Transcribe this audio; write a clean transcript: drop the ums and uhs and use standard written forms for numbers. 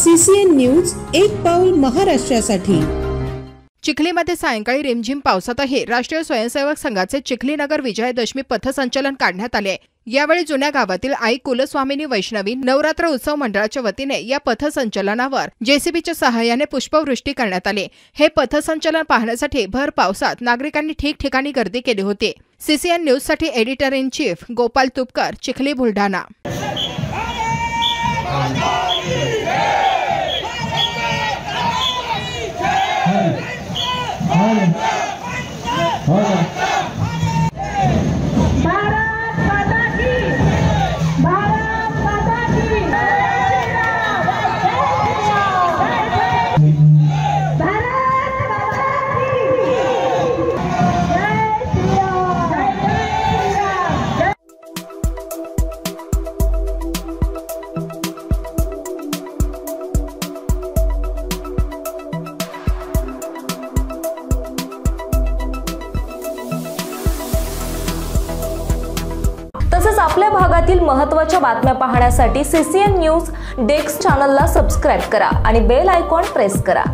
CCN news, एक पाऊल महाराष्ट्रासाठी। चिखलीमध्ये सायंकाळी रिमझिम पावसातही राष्ट्रीय स्वयंसेवक संघाचे चिखली नगर विजयादशमी पथसंचलन काढण्यात आले। यावेळी जुन्या गावातील आई कुलस्वामिनी वैष्णवी नवरात्र उत्सव मंडळाच्या वतीने या पथसंचलनावर JCBच्या सहाय्याने पुष्पवृष्टी करण्यात आली। हे पथसंचलन पाहण्यासाठी भर पावसात नागरिकांनी ठिकठिकाणी गर्दी केली होती। CCN न्यूजसाठी editor in chief Gopal Tupkar, Chikhli, Buldhana. तसेच आपल्या भागातील महत्त्वाच्या बातम्या पाहण्यासाठी CCN न्यूज डेस्क चॅनलला सबस्क्राइब करा आणि बेल आयकॉन प्रेस करा।